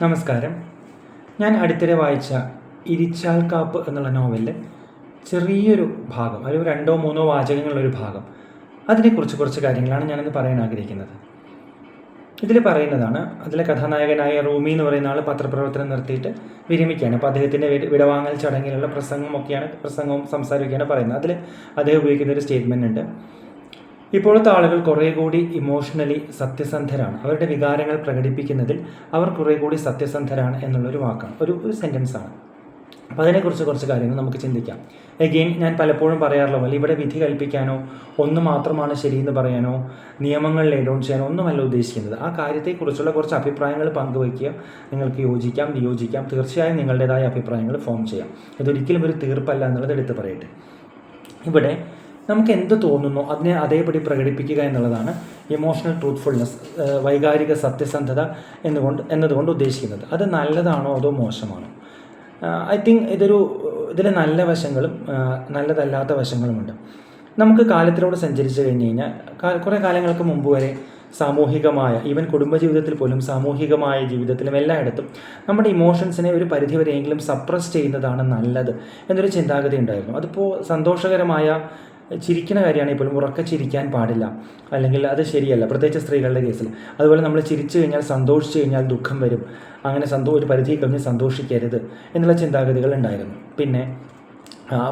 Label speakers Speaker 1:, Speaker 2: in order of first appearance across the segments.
Speaker 1: നമസ്കാരം. ഞാൻ അടുത്തിടെ വായിച്ച ഇരിച്ചാൽ കാപ്പ് എന്നുള്ള നോവലിലെ ചെറിയൊരു ഭാഗം, ഒരു 2-3 വാചകങ്ങളുള്ളൊരു ഭാഗം, അതിനെക്കുറിച്ച് കുറച്ച് കാര്യങ്ങളാണ് ഞാനിന്ന് പറയാൻ ആഗ്രഹിക്കുന്നത്. ഇതിൽ പറയുന്നതാണ്, അതിലെ കഥാനായകനായ റൂമി എന്ന് പറയുന്ന ആൾ പത്രപ്രവർത്തനം നിർത്തിയിട്ട് വിരമിക്കുകയാണ്. അപ്പോൾ അദ്ദേഹത്തിൻ്റെ വിടവാങ്ങൽ ചടങ്ങിലുള്ള പ്രസംഗവും സംസാരിക്കുകയാണ് പറയുന്നത്. അതിൽ അദ്ദേഹം ഉപയോഗിക്കുന്ന ഒരു സ്റ്റേറ്റ്മെൻ്റ് ഉണ്ട്: ഇപ്പോഴത്തെ ആളുകൾ കുറേ കൂടി ഇമോഷണലി സത്യസന്ധരാണ്, അവരുടെ വികാരങ്ങൾ പ്രകടിപ്പിക്കുന്നതിൽ അവർ കുറേ കൂടി സത്യസന്ധരാണ് എന്നുള്ളൊരു വാക്കാണ്, ഒരു സെൻറ്റൻസാണ്. അപ്പോൾ അതിനെക്കുറിച്ച് കുറച്ച് കാര്യങ്ങൾ നമുക്ക് ചിന്തിക്കാം. എഗെയിൻ, ഞാൻ പലപ്പോഴും പറയാറുള്ള പോലെ ഇവിടെ വിധി കൽപ്പിക്കാനോ ഒന്ന് മാത്രമാണ് ശരിയെന്ന് പറയാനോ നിയമങ്ങൾ ലേ ഡൗൺ ചെയ്യാനോ ഒന്നുമല്ല ഉദ്ദേശിക്കുന്നത്. ആ കാര്യത്തെക്കുറിച്ചുള്ള കുറച്ച് അഭിപ്രായങ്ങൾ പങ്കുവയ്ക്കുക. നിങ്ങൾക്ക് യോജിക്കാം, വിയോജിക്കാം, തീർച്ചയായും നിങ്ങളുടേതായ അഭിപ്രായങ്ങൾ ഫോം ചെയ്യാം. ഇതൊരിക്കലും ഒരു തീർപ്പല്ല എന്നുള്ളത് എടുത്തു പറയട്ടെ. ഇവിടെ നമുക്ക് എന്ത് തോന്നുന്നോ അതിനെ അതേപടി പ്രകടിപ്പിക്കുക എന്നുള്ളതാണ് ഇമോഷണൽ ട്രൂത്ത്ഫുൾനെസ്, വൈകാരിക സത്യസന്ധത എന്നതുകൊണ്ട് ഉദ്ദേശിക്കുന്നത്. അത് നല്ലതാണോ അതോ മോശമാണോ? ഐ തിങ്ക് ഇതിൽ നല്ല വശങ്ങളും നല്ലതല്ലാത്ത വശങ്ങളുമുണ്ട്. നമുക്ക് കാലത്തിലൂടെ സഞ്ചരിച്ചു കഴിഞ്ഞ് കഴിഞ്ഞാൽ കുറേ കാലങ്ങൾക്ക് മുമ്പ് വരെ സാമൂഹികമായ, ഈവൻ കുടുംബജീവിതത്തിൽ പോലും സാമൂഹികമായ ജീവിതത്തിലും എല്ലായിടത്തും നമ്മുടെ ഇമോഷൻസിനെ ഒരു പരിധിവരെയെങ്കിലും സപ്രസ് ചെയ്യുന്നതാണ് നല്ലത് എന്നൊരു ചിന്താഗതി ഉണ്ടായിരുന്നു. അതിപ്പോൾ സന്തോഷകരമായ ചിരിക്കുന്ന കാര്യമാണെങ്കിൽ പോലും ഉറക്കെ ചിരിക്കാൻ പാടില്ല, അല്ലെങ്കിൽ അത് ശരിയല്ല, പ്രത്യേകിച്ച് സ്ത്രീകളുടെ കേസിൽ. അതുപോലെ നമ്മൾ ചിരിച്ചു കഴിഞ്ഞാൽ, സന്തോഷിച്ചു കഴിഞ്ഞാൽ ദുഃഖം വരും, അങ്ങനെ ഒരു പരിധി കഴിഞ്ഞ് സന്തോഷിക്കരുത് എന്നുള്ള ചിന്താഗതികൾ ഉണ്ടായിരുന്നു. പിന്നെ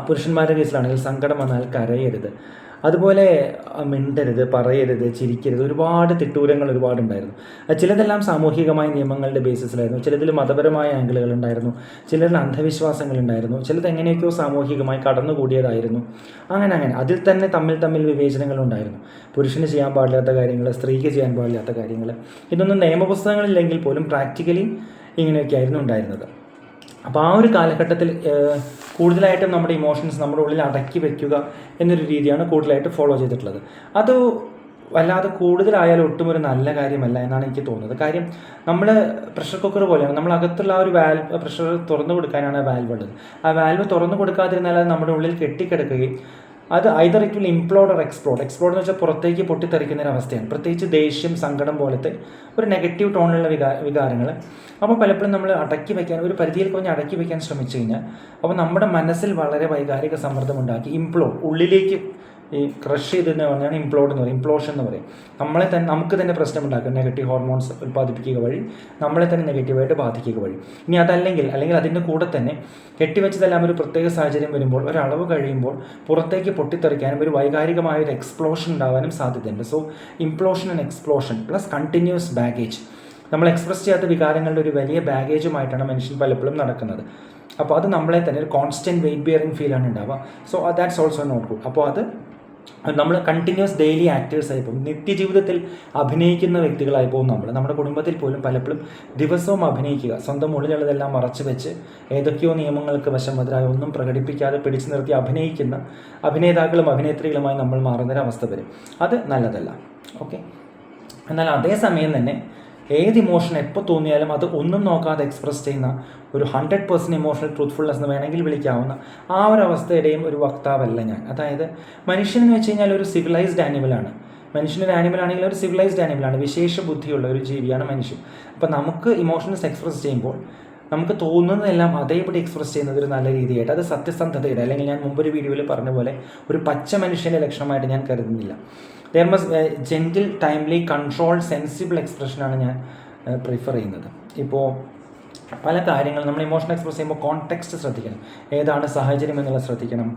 Speaker 1: പുരുഷന്മാരുടെ കേസിലാണെങ്കിൽ സങ്കടം വന്നാൽ കരയരുത്, അതുപോലെ മിണ്ടരുത്, പറയരുത്, ചിരിക്കരുത്, ഒരുപാട് തിട്ടൂരങ്ങൾ ഒരുപാടുണ്ടായിരുന്നു. ചിലതെല്ലാം സാമൂഹികമായ നിയമങ്ങളുടെ ബേസിസിലായിരുന്നു, ചിലതിൽ മതപരമായ ആംഗിളുകൾ ഉണ്ടായിരുന്നു, ചിലതിൽ അന്ധവിശ്വാസങ്ങളുണ്ടായിരുന്നു, ചിലത് എങ്ങനെയൊക്കെയോ സാമൂഹികമായി കടന്നുകൂടിയതായിരുന്നു. അങ്ങനെ അതിൽ തന്നെ തമ്മിൽ വിവേചനങ്ങളുണ്ടായിരുന്നു. പുരുഷന് ചെയ്യാൻ പാടില്ലാത്ത കാര്യങ്ങൾ, സ്ത്രീക്ക് ചെയ്യാൻ പാടില്ലാത്ത കാര്യങ്ങൾ, ഇതൊന്നും നിയമപുസ്തകങ്ങളില്ലെങ്കിൽ പോലും പ്രാക്ടിക്കലി ഇങ്ങനെയൊക്കെ ആയിരുന്നു ഉണ്ടായിരുന്നത്. അപ്പോൾ ആ ഒരു കാലഘട്ടത്തിൽ കൂടുതലായിട്ടും നമ്മുടെ ഇമോഷൻസ് നമ്മുടെ ഉള്ളിൽ അടക്കി വയ്ക്കുക എന്നൊരു രീതിയാണ് കൂടുതലായിട്ട് ഫോളോ ചെയ്തിട്ടുള്ളത്. അത് വല്ലാതെ കൂടുതലായാലും ഒട്ടും ഒരു നല്ല കാര്യമല്ല എന്നാണ് എനിക്ക് തോന്നുന്നത്. കാര്യം നമ്മൾ പ്രഷർ കുക്കർ പോലെയാണ്, നമ്മൾ അകത്തുള്ള ആ ഒരു പ്രഷർ തുറന്നു കൊടുക്കാനാണ് വാൽവ് ഉള്ളത്. ആ വാൽവ് തുറന്നു കൊടുക്കാതിരുന്നാൽ അത് നമ്മുടെ ഉള്ളിൽ കെട്ടിക്കിടക്കുകയും അത് either it will implode or explode എന്ന് വെച്ചാൽ പുറത്തേക്ക് പൊട്ടിത്തെറിക്കുന്ന ഒരു അവസ്ഥയാണ്. പ്രത്യേകിച്ച് ദേഷ്യം, സങ്കടം പോലത്തെ ഒരു നെഗറ്റീവ് ടോണിലുള്ള വികാരങ്ങൾ. അപ്പോൾ പലപ്പോഴും നമ്മൾ അടക്കി വയ്ക്കാൻ, ഒരു പരിധിയിൽ കുറഞ്ഞ് അടക്കി വയ്ക്കാൻ ശ്രമിച്ചു കഴിഞ്ഞാൽ അപ്പോൾ നമ്മുടെ മനസ്സിൽ വളരെ വൈകാരിക സമ്മർദ്ദം ഉണ്ടാക്കി ഉള്ളിലേക്ക് ഈ ക്രഷ് ചെയ്തെന്ന് പറഞ്ഞാൽ ഇംപ്ലോഷൻ എന്ന് പറയും. നമുക്ക് തന്നെ പ്രശ്നമുണ്ടാക്കുക, നെഗറ്റീവ് ഹോർമോൺസ് ഉൽപ്പാദിപ്പിക്കുക വഴി നമ്മളെ തന്നെ നെഗറ്റീവായിട്ട് ബാധിക്കുക വഴി. ഇനി അല്ലെങ്കിൽ അതിൻ്റെ കൂടെ തന്നെ കെട്ടിവെച്ചതെല്ലാം ഒരു പ്രത്യേക സാഹചര്യം വരുമ്പോൾ, ഒരളവ് കഴിയുമ്പോൾ പുറത്തേക്ക് പൊട്ടിത്തെറിക്കാനും ഒരു വൈകാരികമായ ഒരു എക്സ്പ്ലോഷൻ ഉണ്ടാകാനും സാധ്യതയുണ്ട്. So implosion and explosion plus continuous baggage, നമ്മൾ എക്സ്പ്രസ് ചെയ്യാത്ത വികാരങ്ങളുടെ ഒരു വലിയ ബാഗേജുമായിട്ടാണ് മനുഷ്യൻ പലപ്പോഴും നടക്കുന്നത്. അപ്പോൾ അത് നമ്മളെ തന്നെ ഒരു കോൺസ്റ്റൻറ്റ് വെയിറ്റ് ബിയറിംഗ് ഫീലാണ് ഉണ്ടാവുക. So that's also not good. അപ്പോൾ അത് നമ്മൾ കണ്ടിന്യൂസ് ഡെയിലി ആക്ടേഴ്സായി പോകും, നിത്യജീവിതത്തിൽ അഭിനയിക്കുന്ന വ്യക്തികളായി പോകും. നമ്മുടെ കുടുംബത്തിൽ പോലും പലപ്പോഴും ദിവസവും അഭിനയിക്കുക, സ്വന്തം ഉള്ളിലുള്ളതെല്ലാം മറച്ചു വെച്ച് ഏതൊക്കെയോ നിയമങ്ങൾക്ക് വശംവദരായി ഒന്നും പ്രകടിപ്പിക്കാതെ പിടിച്ചു നിർത്തി അഭിനയിക്കുന്ന അഭിനേതാക്കളും അഭിനേത്രികളുമായി നമ്മൾ മാറുന്നൊരവസ്ഥ വരും. അത് നല്ലതല്ല. ഓക്കെ. എന്നാൽ അതേസമയം തന്നെ ഏത് ഇമോഷൻ എപ്പോൾ തോന്നിയാലും അത് ഒന്നും നോക്കാതെ എക്സ്പ്രസ് ചെയ്യുന്ന ഒരു 100% ഇമോഷണൽ ട്രൂത്ത്ഫുൾനെസ് എന്ന് വേണമെങ്കിൽ വിളിക്കാവുന്ന ആ ഒരു അവസ്ഥയുടെയും ഒരു വക്താവല്ല ഞാൻ. അതായത് മനുഷ്യനെന്ന് വെച്ച് കഴിഞ്ഞാൽ ഒരു സിവിലൈസ്ഡ് ആനിമലാണ്. മനുഷ്യനൊരു ആനിമലാണെങ്കിൽ ഒരു സിവിലൈസ്ഡ് ആനിമലാണ്, വിശേഷ ബുദ്ധിയുള്ള ഒരു ജീവിയാണ് മനുഷ്യൻ. അപ്പോൾ നമുക്ക് ഇമോഷൻസ് എക്സ്പ്രസ് ചെയ്യുമ്പോൾ നമുക്ക് തോന്നുന്നതെല്ലാം അതേപടി എക്സ്പ്രസ് ചെയ്യുന്നത് ഒരു നല്ല രീതിയായിട്ട്, അത് സത്യസന്ധതയുടെ, അല്ലെങ്കിൽ ഞാൻ മുമ്പൊരു വീഡിയോയിൽ പറഞ്ഞ പോലെ ഒരു പച്ച മനുഷ്യൻ്റെ ലക്ഷണമായിട്ട് ഞാൻ കരുതുന്നില്ല. There must gentle, timely, controlled, sensible എക്സ്പ്രഷനാണ് ഞാൻ പ്രിഫർ ചെയ്യുന്നത്. ഇപ്പോൾ പല കാര്യങ്ങളും നമ്മൾ ഇമോഷൻ എക്സ്പ്രസ് ചെയ്യുമ്പോൾ കോണ്ടെക്സ്റ്റ് ശ്രദ്ധിക്കണം, ഏതാണ് സാഹചര്യം എന്നുള്ളത് ശ്രദ്ധിക്കണം,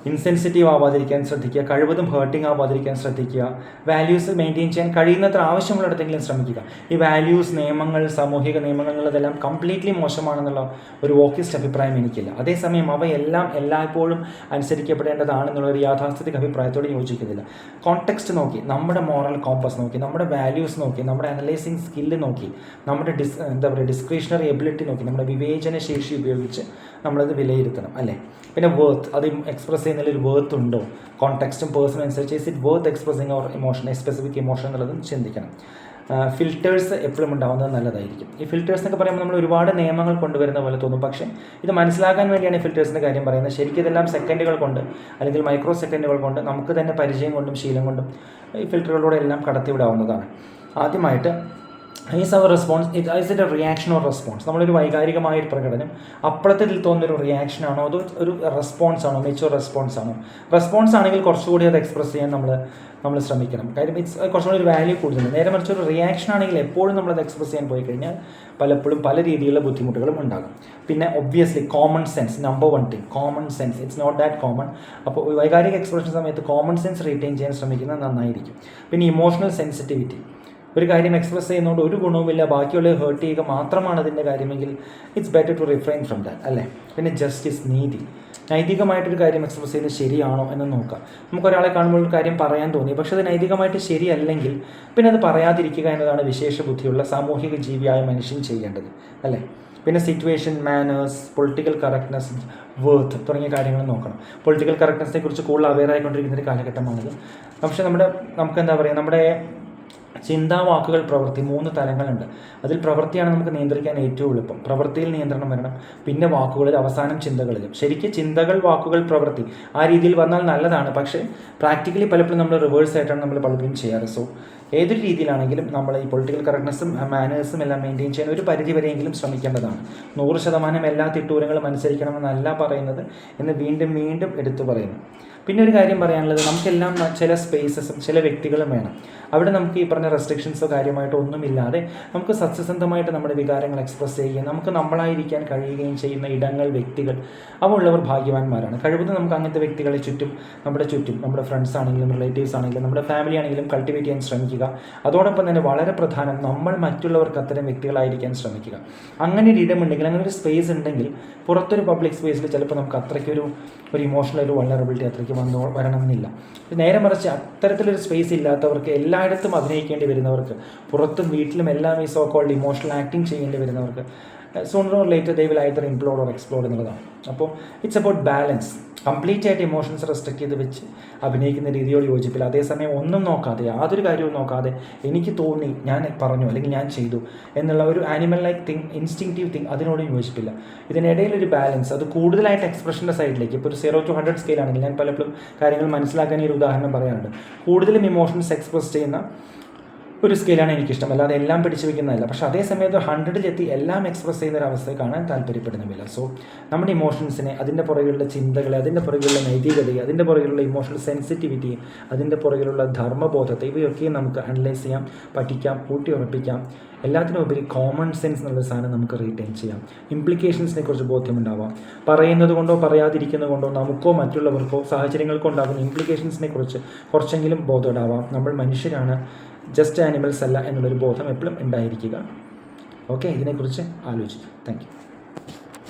Speaker 1: ഇൻസെൻസിറ്റീവ് ആവാതിരിക്കാൻ ശ്രദ്ധിക്കുക, കഴിവതും ഹേർട്ടിങ് ആവാതിരിക്കാൻ ശ്രദ്ധിക്കുക, വാല്യൂസ് മെയിൻറ്റെയിൻ ചെയ്യാൻ കഴിയുന്നത്ര ആവശ്യമുള്ളിടത്തെങ്കിലും ശ്രമിക്കുക. ഈ വാല്യൂസ്, നിയമങ്ങൾ, സാമൂഹിക നിയമങ്ങൾ എന്നുള്ളതെല്ലാം കംപ്ലീറ്റ്ലി മോശമാണെന്നുള്ള ഒരു വോക്കിസ്റ്റ് അഭിപ്രായം എനിക്കില്ല. അതേസമയം അവയെല്ലാം എല്ലായ്പ്പോഴും അനുസരിക്കപ്പെടേണ്ടതാണെന്നുള്ള ഒരു യാഥാസ്ഥിതിക അഭിപ്രായത്തോട് യോജിക്കുന്നില്ല. കോണ്ടെക്സ്റ്റ് നോക്കി, നമ്മുടെ മോറൽ കോമ്പസ് നോക്കി, നമ്മുടെ വാല്യൂസ് നോക്കി, നമ്മുടെ അനലൈസിങ് സ്കില്ല് നോക്കി, നമ്മുടെ ഡിസ്ക്രിഷണറി എബിലിറ്റി നോക്കി, നമ്മുടെ വിവേചന ശേഷി ഉപയോഗിച്ച് നമ്മളത് വിലയിരുത്തണം, അല്ലേ? പിന്നെ വേർത്ത്, അത് എക്സ്പ്രസ് ചെയ്യുന്നതിൽ ഒരു വേർത്ത് ഉണ്ടോ, കോണ്ടെക്സ്റ്റും പേഴ്സണും അനുസരിച്ച് is it worth expressing our emotion, specific emotion എന്നുള്ളതും ചിന്തിക്കണം. ഫിൽറ്റേഴ്സ് എപ്പോഴും ഉണ്ടാകുന്നത് നല്ലതായിരിക്കും. ഈ ഫിൽറ്റേഴ്സ് എന്നൊക്കെ പറയുമ്പോൾ നമ്മൾ ഒരുപാട് നിയമങ്ങൾ കൊണ്ടുവരുന്ന പോലെ തോന്നും, പക്ഷേ ഇത് മനസ്സിലാക്കാൻ വേണ്ടിയാണ് ഈ ഫിൽറ്റേഴ്സിൻ്റെ കാര്യം പറയുന്നത്. ശരിക്കും ഇതെല്ലാം സെക്കൻഡുകൾ കൊണ്ട്, അല്ലെങ്കിൽ മൈക്രോ സെക്കൻഡുകൾ കൊണ്ട് നമുക്ക് തന്നെ പരിചയം കൊണ്ടും ശീലം കൊണ്ടും ഈ ഫിൽറ്ററുകളിലൂടെ എല്ലാം കടത്തിവിടാവുന്നതാണ്. ആദ്യമായിട്ട് is our response is it a reaction or response? നമ്മളൊരു വൈകാരികമായൊരു പ്രകടനം അപ്പോഴത്തെ ഇതിൽ തോന്നുന്നൊരു റിയാക്ഷൻ ആണോ അതോ ഒരു റെസ്പോൺസ് ആണോ, മെച്യൂർ റെസ്പോൺസ് ആണോ? റെസ്പോൺസ് ആണെങ്കിൽ കുറച്ചുകൂടി അത് എക്സ്പ്രസ് ചെയ്യാൻ നമ്മൾ ശ്രമിക്കണം. കാര്യം കുറച്ചുകൂടി ഒരു വാല്യൂ കൂടുതലുണ്ട്. നേരെ മറിച്ച് ഒരു റിയാക്ഷൻ ആണെങ്കിൽ എപ്പോഴും നമ്മളത് എക്സ്പ്രസ് ചെയ്യാൻ പോയി കഴിഞ്ഞാൽ പലപ്പോഴും പല രീതിയിലുള്ള ബുദ്ധിമുട്ടുകളും ഉണ്ടാകും. പിന്നെ obviously common sense, number 1 thing, common sense. It's not that common. അപ്പോൾ വൈകാരിക എക്സ്പ്രഷൻ സമയത്ത് കോമൺ സെൻസ് റീറ്റെയിൻ ചെയ്യാൻ ശ്രമിക്കുന്നത് നന്നായിരിക്കും. പിന്നെ ഇമോഷണൽ സെൻസിറ്റിവിറ്റി. ഒരു കാര്യം എക്സ്പ്രസ് ചെയ്യുന്നതുകൊണ്ട് ഒരു ഗുണവുമില്ല, ബാക്കിയുള്ളത് ഹേർട്ട് ചെയ്യുക മാത്രമാണ് അതിൻ്റെ കാര്യമെങ്കിൽ it's better to refrain from that, അല്ലേ? പിന്നെ ജസ്റ്റിസ്, നീതി. നൈതികമായിട്ടൊരു കാര്യം എക്സ്പ്രസ് ചെയ്യുന്നത് ശരിയാണോ എന്ന് നോക്കാം. നമുക്കൊരാളെ കാണുമ്പോൾ ഒരു കാര്യം പറയാൻ തോന്നി, പക്ഷേ അത് നൈതികമായിട്ട് ശരിയല്ലെങ്കിൽ പിന്നെ അത് പറയാതിരിക്കുക എന്നതാണ് വിശേഷ ബുദ്ധിയുള്ള സാമൂഹിക ജീവിയായ മനുഷ്യൻ ചെയ്യേണ്ടത്, അല്ലേ? പിന്നെ സിറ്റുവേഷൻ, മാനേഴ്സ്, പൊളിറ്റിക്കൽ കറക്റ്റ്നെസ്, വേർത്ത് തുടങ്ങിയ കാര്യങ്ങൾ നോക്കണം. പൊളിറ്റിക്കൽ കറക്റ്റ്നെസ്സിനെ കുറിച്ച് കൂടുതൽ അവെയർ ആയിക്കൊണ്ടിരിക്കുന്ന ഒരു കാലഘട്ടമാണിത്. പക്ഷേ നമുക്കെന്താ പറയുക, നമ്മുടെ ചിന്താ, വാക്കുകൾ, പ്രവൃത്തി 3 തലങ്ങളുണ്ട്. അതിൽ പ്രവൃത്തിയാണ് നമുക്ക് നിയന്ത്രിക്കാൻ ഏറ്റവും എളുപ്പം. പ്രവൃത്തിയിൽ നിയന്ത്രണം വരണം, പിന്നെ വാക്കുകളിൽ, അവസാനം ചിന്തകളിലും. ശരിക്കും ചിന്തകൾ, വാക്കുകൾ, പ്രവൃത്തി ആ രീതിയിൽ വന്നാൽ നല്ലതാണ്. പക്ഷേ പ്രാക്ടിക്കലി പലപ്പോഴും നമ്മൾ റിവേഴ്സ് ആയിട്ടാണ് നമ്മൾ പലപ്പോഴും ചെയ്യാറ്. സോ ഏതൊരു രീതിയിലാണെങ്കിലും നമ്മൾ ഈ പൊളിറ്റിക്കൽ കറക്റ്റ്നെസ്സും മാനേഴ്സും എല്ലാം മെയിൻറ്റെയിൻ ചെയ്യാൻ ഒരു പരിധി വരെയെങ്കിലും ശ്രമിക്കേണ്ടതാണ്. 100% എല്ലാ തിട്ടൂരങ്ങളും അനുസരിക്കണമെന്നല്ല പറയുന്നത് എന്ന് വീണ്ടും വീണ്ടും എടുത്തു പറയുന്നു. പിന്നെ ഒരു കാര്യം പറയാനുള്ളത്, നമുക്കെല്ലാം ചില സ്പേസസും ചില വ്യക്തികളും വേണം. അവിടെ നമുക്ക് ഈ പറഞ്ഞ റെസ്ട്രിക്ഷൻസോ കാര്യമായിട്ടോ ഒന്നുമില്ലാതെ നമുക്ക് സത്യസന്ധമായിട്ട് നമ്മുടെ വികാരങ്ങൾ എക്സ്പ്രസ് ചെയ്യുകയും നമുക്ക് നമ്മളായിരിക്കാൻ കഴിയുകയും ചെയ്യുന്ന ഇടങ്ങൾ, വ്യക്തികൾ, അവ ഉള്ളവർ ഭാഗ്യവാന്മാരാണ്. കഴിവതും നമുക്ക് അങ്ങനത്തെ വ്യക്തികളെ നമ്മുടെ ചുറ്റും നമ്മുടെ ഫ്രണ്ട്സ് ആണെങ്കിലും റിലേറ്റീവ്സ് ആണെങ്കിലും നമ്മുടെ ഫാമിലി ആണെങ്കിലും കൾട്ടിവേറ്റ് ചെയ്യാൻ ശ്രമിക്കുക. അതോടൊപ്പം തന്നെ വളരെ പ്രധാനം, നമ്മൾ മറ്റുള്ളവർക്ക് അത്തരം വ്യക്തികളായിരിക്കാൻ ശ്രമിക്കുക. അങ്ങനെ ഒരു ഇടമുണ്ടെങ്കിൽ, അങ്ങനെ ഒരു സ്പേസ് ഉണ്ടെങ്കിൽ പുറത്തൊരു പബ്ലിക് സ്പേസിൽ ചിലപ്പോൾ നമുക്ക് അത്രയ്ക്കൊരു ഇമോഷണൽ ഒരു വൾനറബിലിറ്റി അത്രയ്ക്ക് വരണമെന്നില്ല. നേരെ മറിച്ച് അത്തരത്തിലൊരു സ്പേസ് ഇല്ലാത്തവർക്ക്, എല്ലായിടത്തും അഭിനയിക്കേണ്ടി വരുന്നവർക്ക്, പുറത്തും വീട്ടിലും എല്ലാം ഈ സോ കോൾഡ് ഇമോഷണൽ ആക്ടിങ് ചെയ്യേണ്ടി വരുന്നവർക്ക് sooner or later they will either implode or explode എന്നുള്ളതാണ്. അപ്പോൾ ഇറ്റ്സ് അബൌട്ട് ബാലൻസ്. കംപ്ലീറ്റ് ആയിട്ട് ഇമോഷൻസ് റെസ്ട്രിക്ട് ചെയ്ത് വെച്ച് അഭിനയിക്കുന്ന രീതിയോട് യോജിപ്പില്ല. അതേസമയം ഒന്നും നോക്കാതെ, യാതൊരു കാര്യവും നോക്കാതെ എനിക്ക് തോന്നി, ഞാൻ പറഞ്ഞു അല്ലെങ്കിൽ ഞാൻ ചെയ്തു എന്നുള്ള ഒരു animal like thing, instinctive thing, അതിനോട് യോജിപ്പില്ല. ഇതിനിടയിലൊരു ബാലൻസ്, അത് കൂടുതലായിട്ട് എക്സ്പ്രഷൻ്റെ സൈഡിലേക്ക്. ഇപ്പോൾ ഒരു 0 to 100 സ്കെയിലാണെങ്കിൽ ഞാൻ പലപ്പോഴും കാര്യങ്ങൾ മനസ്സിലാക്കാൻ ഈ ഒരു ഉദാഹരണം പറയാറുണ്ട്. കൂടുതലും ഇമോഷൻസ് എക്സ്പ്രസ് ചെയ്യുന്ന ഒരു സ്കെയിലാണ് എനിക്കിഷ്ടം, അല്ലാതെ എല്ലാം പിടിച്ചു വയ്ക്കുന്നതല്ല. പക്ഷേ അതേസമയത്ത് 100-ലെത്തി എല്ലാം എക്സ്പ്രസ് ചെയ്യുന്നൊരവസ്ഥയെ കാണാൻ താല്പര്യപ്പെടുന്നുമില്ല. സോ നമ്മുടെ ഇമോഷൻസിനെ, അതിൻ്റെ പുറകിലുള്ള ചിന്തകളെ, അതിൻ്റെ പുറകിലുള്ള നൈതികതയെ, അതിൻ്റെ പുറകിലുള്ള ഇമോഷണൽ സെൻസിറ്റിവിറ്റി, അതിൻ്റെ പുറകിലുള്ള ധർമ്മബോധത്തെ, ഇവയൊക്കെ നമുക്ക് അനലൈസ് ചെയ്യാം, പഠിക്കാം, കൂട്ടി ഉറപ്പിക്കാം. എല്ലാത്തിനും ഉപരി കോമൺ സെൻസ് എന്നുള്ള സാധനം നമുക്ക് റീറ്റെയിൻ ചെയ്യാം. ഇംപ്ലിക്കേഷൻസിനെ കുറിച്ച് ബോധ്യമുണ്ടാവാം. പറയുന്നത് കൊണ്ടോ പറയാതിരിക്കുന്നത് കൊണ്ടോ നമുക്കോ മറ്റുള്ളവർക്കോ സാഹചര്യങ്ങൾക്കോ ഉണ്ടാകുന്ന ഇംപ്ലിക്കേഷൻസിനെ കുറിച്ച് കുറച്ചെങ്കിലും ബോധമുണ്ടാവാം. നമ്മൾ മനുഷ്യരാണ്, ജസ്റ്റ് ആനിമൽസ് അല്ല എന്നുള്ളൊരു ബോധം എപ്പോഴും ഉണ്ടായിരിക്കുക. ഓക്കെ, ഇതിനെക്കുറിച്ച് ആലോചിക്കും. Thank you.